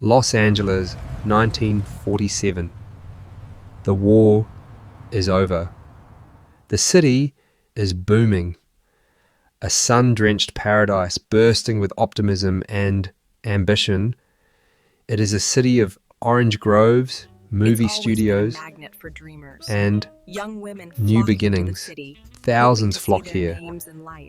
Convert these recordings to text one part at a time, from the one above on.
Los Angeles, 1947. The war is over. The city is booming. A sun-drenched paradise bursting with optimism and ambition. It is a city of orange groves, movie studios, and new beginnings. Thousands flock here,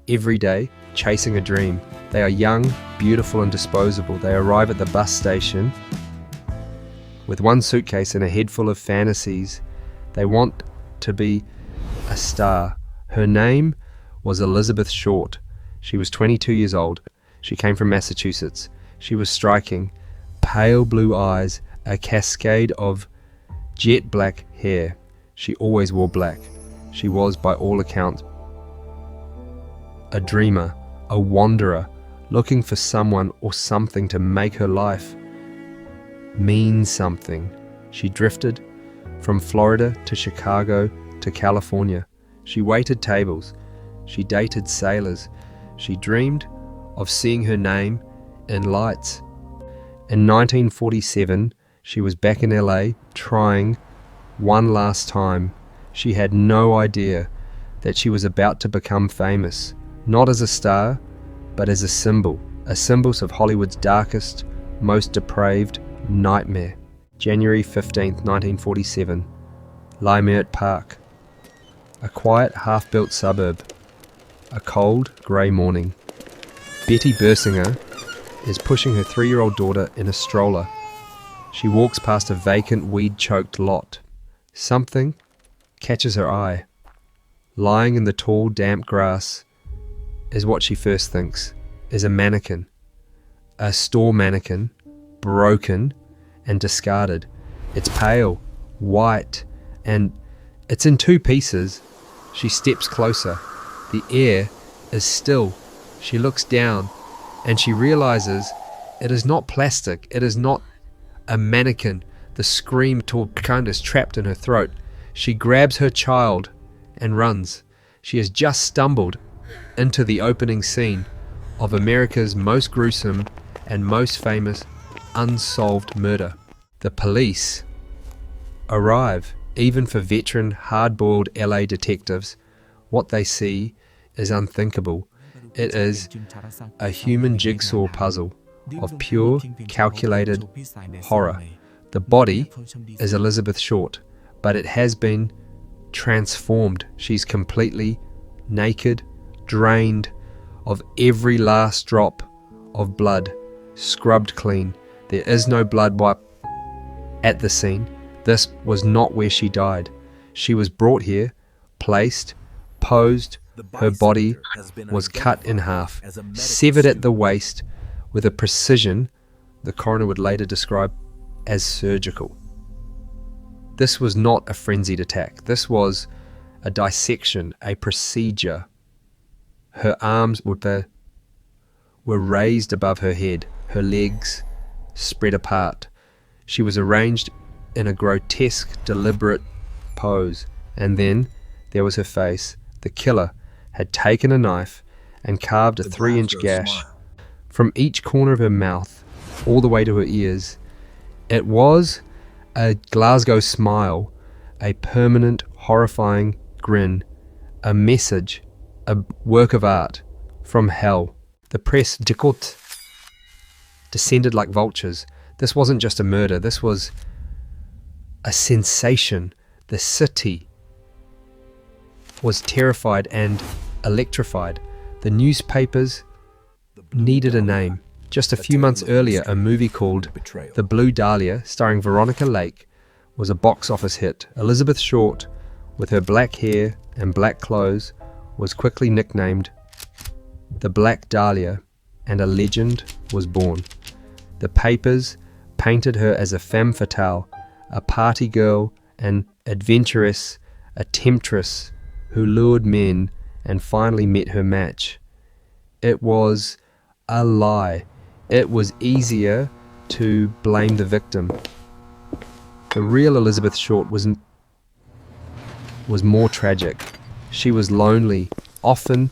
every day, chasing a dream. They are young, beautiful and disposable. They arrive at the bus station with one suitcase and a head full of fantasies. They want to be a star. Her name was Elizabeth Short. She was 22 years old. She came from Massachusetts. She was striking. Pale blue eyes, a cascade of jet black hair. She always wore black. She was, by all accounts, a dreamer, a wanderer, looking for someone or something to make her life mean something. She drifted from Florida to Chicago to California. She waited tables. She dated sailors. She dreamed of seeing her name in lights. In 1947, she was back in LA trying one last time. She had no idea that she was about to become famous, not as a star, but as a symbol of Hollywood's darkest, most depraved nightmare. January 15th, 1947, Leimert Park, a quiet, half-built suburb, a cold, grey morning. Betty Bersinger is pushing her 3-year-old daughter in a stroller. She walks past a vacant, weed-choked lot. Something catches her eye. Lying in the tall, damp grass is what she first thinks, is a mannequin. A store mannequin, broken and discarded. It's pale, white, and it's in 2 pieces. She steps closer. The air is still. She looks down and she realizes it is not plastic. It is not a mannequin. The scream kind is trapped in her throat. She grabs her child and runs. She has just stumbled into the opening scene of America's most gruesome and most famous unsolved murder. The police arrive. Even for veteran, hard-boiled LA detectives, what they see is unthinkable. It is a human jigsaw puzzle of pure, calculated horror. The body is Elizabeth Short, but it has been transformed. She's completely naked, drained of every last drop of blood, scrubbed clean. There is no blood wipe at the scene. This was not where she died. She was brought here, placed, posed. Her body was cut in half, severed at the waist with a precision the coroner would later describe as surgical. This was not a frenzied attack. This was a dissection, a procedure. Her arms were raised above her head, her legs spread apart. She was arranged in a grotesque, deliberate pose. And then there was her face. The killer had taken a knife and carved a 3-inch gash from each corner of her mouth all the way to her ears. It was a Glasgow smile, a permanent, horrifying grin, a message, a work of art from hell. The press descended like vultures. This wasn't just a murder. This was a sensation. The city was terrified and electrified. The newspapers needed a name. Just a few months earlier, a movie called The Blue Dahlia, starring Veronica Lake, was a box office hit. Elizabeth Short, with her black hair and black clothes, was quickly nicknamed the Black Dahlia, and a legend was born. The papers painted her as a femme fatale, a party girl, an adventuress, a temptress who lured men and finally met her match. It was a lie. It was easier to blame the victim. The real Elizabeth Short was more tragic. She was lonely, often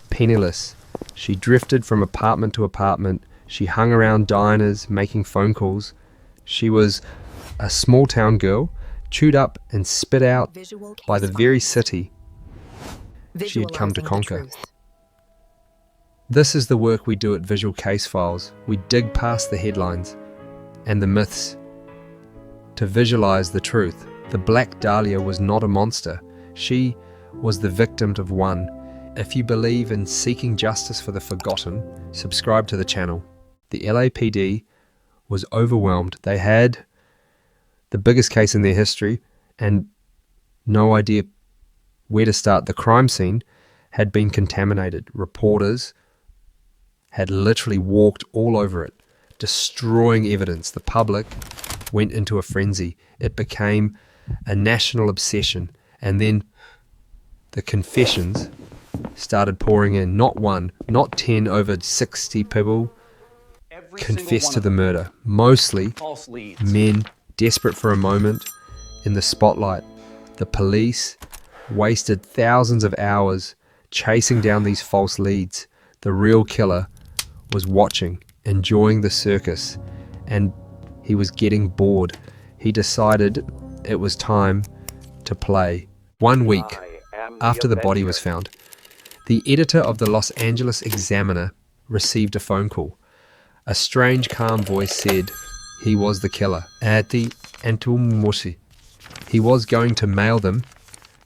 penniless. She drifted from apartment to apartment, She hung around diners, making phone calls. She was a small town girl, chewed up and spit out by the very city she had come to conquer. This is the work we do at Visual Case Files. We dig past the headlines and the myths to visualize the truth. The Black Dahlia was not a monster. She was the victim of one. If you believe in seeking justice for the forgotten, subscribe to the channel. The LAPD was overwhelmed. They had the biggest case in their history and no idea where to start. The crime scene had been contaminated. Reporters had literally walked all over it, destroying evidence. The public went into a frenzy. It became a national obsession. And then the confessions started pouring in. Not one, not 10, over 60 people confessed to the murder. Mostly men desperate for a moment in the spotlight. The police wasted thousands of hours chasing down these false leads. The real killer was watching, enjoying the circus, and he was getting bored. He decided it was time to play. 1 week after the body was found, the editor of the Los Angeles Examiner received a phone call. A strange, calm voice said he was the killer. Ati Antumusi. He was going to mail them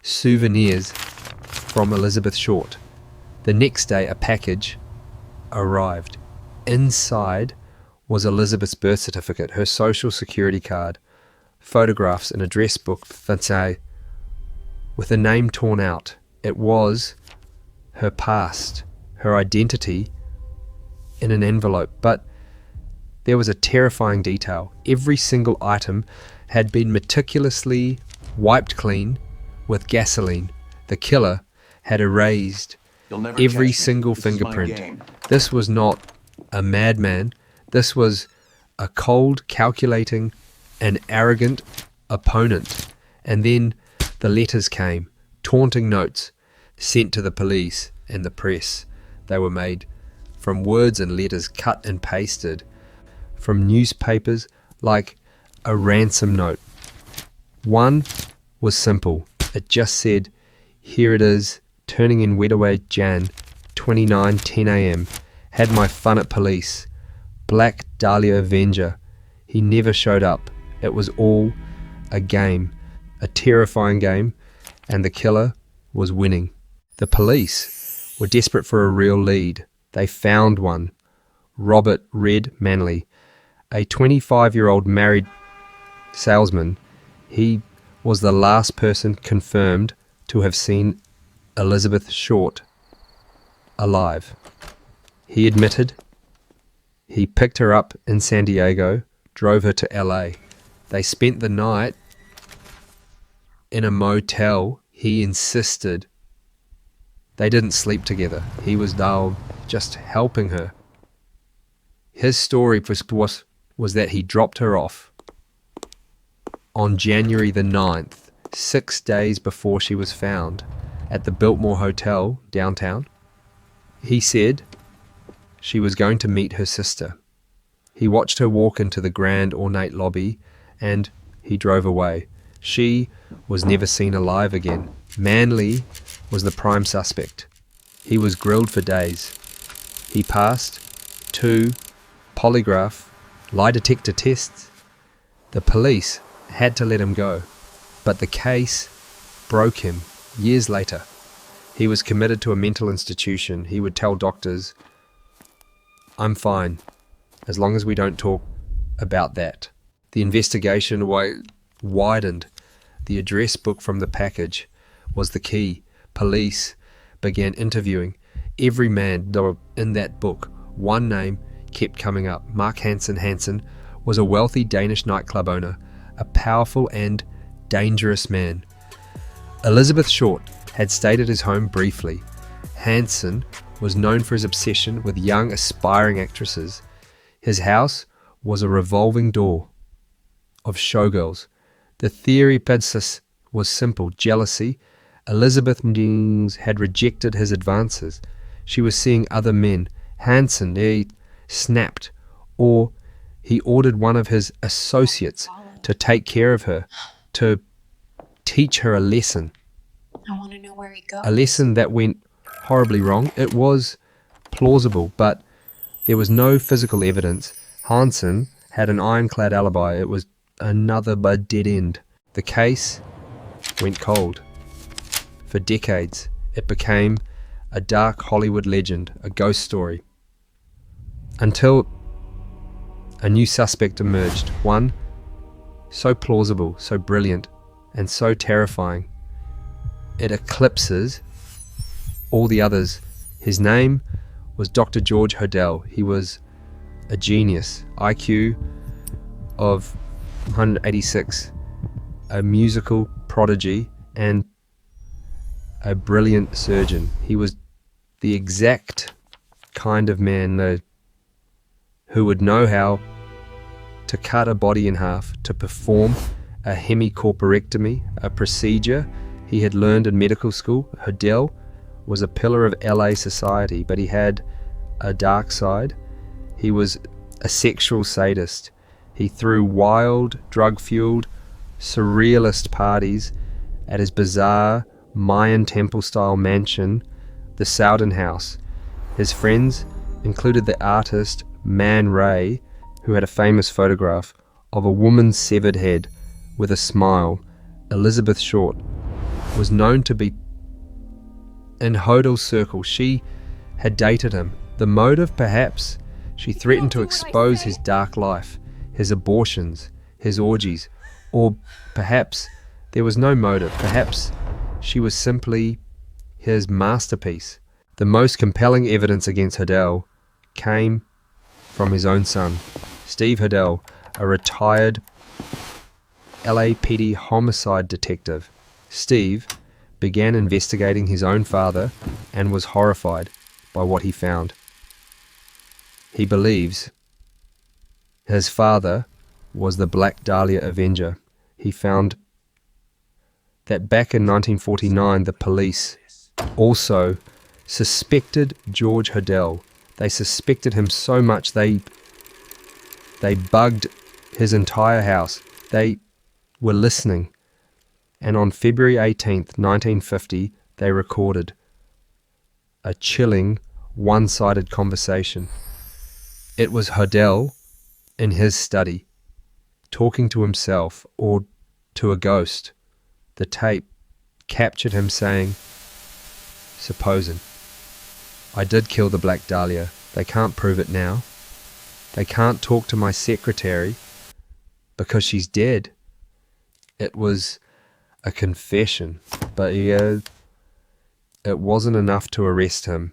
souvenirs from Elizabeth Short. The next day, a package arrived. Inside was Elizabeth's birth certificate, her social security card, photographs, an address book, with a name torn out. It was her past, her identity in an envelope. But there was a terrifying detail. Every single item had been meticulously wiped clean with gasoline. The killer had erased every single fingerprint. This was not a madman. This was a cold, calculating, and arrogant opponent. And then the letters came, taunting notes sent to the police and the press. They were made from words and letters cut and pasted from newspapers like a ransom note. One was simple. It just said, "Here it is, turning in Wedaway Jan, 29, 10 a.m. Had my fun at police. Black Dahlia Avenger. He never showed up. It was all a game, a terrifying game, and the killer was winning." The police were desperate for a real lead. They found one. Robert Red Manley, a 25-year-old married salesman. He was the last person confirmed to have seen Elizabeth Short alive. He admitted he picked her up in San Diego, drove her to LA. They spent the night in a motel. He insisted they didn't sleep together. He was now just helping her. His story was that he dropped her off on January the 9th, 6 days before she was found, at the Biltmore Hotel downtown. He said she was going to meet her sister. He watched her walk into the grand ornate lobby and he drove away. She was never seen alive again. Manley was the prime suspect. He was grilled for days. He passed 2 polygraph lie detector tests. The police had to let him go, but the case broke him years later. He was committed to a mental institution. He would tell doctors, "I'm fine, as long as we don't talk about that." The investigation widened. The address book from the package was the key. Police began interviewing every man in that book. One name kept coming up. Mark Hansen. Hansen was a wealthy Danish nightclub owner, a powerful and dangerous man. Elizabeth Short had stayed at his home briefly. Hansen was known for his obsession with young, aspiring actresses. His house was a revolving door of showgirls. The theory was simple: jealousy. Elizabeth had rejected his advances. She was seeing other men. Hansen, he snapped, or he ordered one of his associates to take care of her, to teach her a lesson. I want to know where he goes. A lesson that went horribly wrong. It was plausible, but there was no physical evidence. Hansen had an ironclad alibi. It was another dead end. The case went cold. For decades, it became a dark Hollywood legend, a ghost story. Until a new suspect emerged, one so plausible, so brilliant, and so terrifying. It eclipses all the others. His name was Dr. George Hodel. He was a genius, IQ of 186, a musical prodigy, and a brilliant surgeon. He was the exact kind of man who would know how to cut a body in half, to perform a hemicorporectomy, a procedure he had learned in medical school. Hodel was a pillar of LA society, but he had a dark side. He was a sexual sadist. He threw wild, drug-fueled, surrealist parties at his bizarre Mayan temple-style mansion, the Souden House. His friends included the artist Man Ray, who had a famous photograph of a woman's severed head with a smile. Elizabeth Short was known to be in Hodel's circle. She had dated him. The motive, perhaps, she threatened to expose his dark life, his abortions, his orgies, or perhaps there was no motive. Perhaps she was simply his masterpiece. The most compelling evidence against Hodel came from his own son, Steve Hodel, a retired LAPD homicide detective. Steve began investigating his own father and was horrified by what he found. He believes his father was the Black Dahlia Avenger. He found that back in 1949, the police also suspected George Hodel. They suspected him so much they bugged his entire house. They were listening. And on February 18th, 1950, they recorded a chilling, one-sided conversation. It was Hodel in his study, talking to himself or to a ghost. The tape captured him saying, "Supposing I did kill the Black Dahlia, they can't prove it now. They can't talk to my secretary because she's dead." It was a confession, but it wasn't enough to arrest him.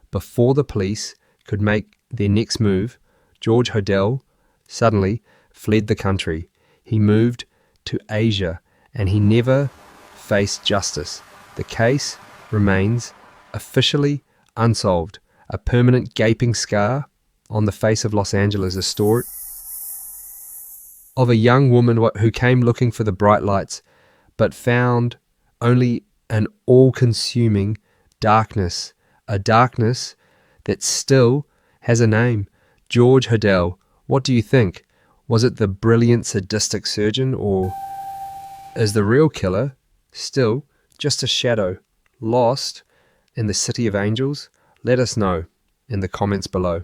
Before the police could make their next move, George Hodel suddenly fled the country. He moved to Asia and he never faced justice. The case remains officially unsolved, a permanent gaping scar on the face of Los Angeles, a story of a young woman who came looking for the bright lights but found only an all-consuming darkness, a darkness that still has a name. George Hodel. What do you think? Was it the brilliant sadistic surgeon, or is the real killer still just a shadow lost in the city of angels? Let us know in the comments below.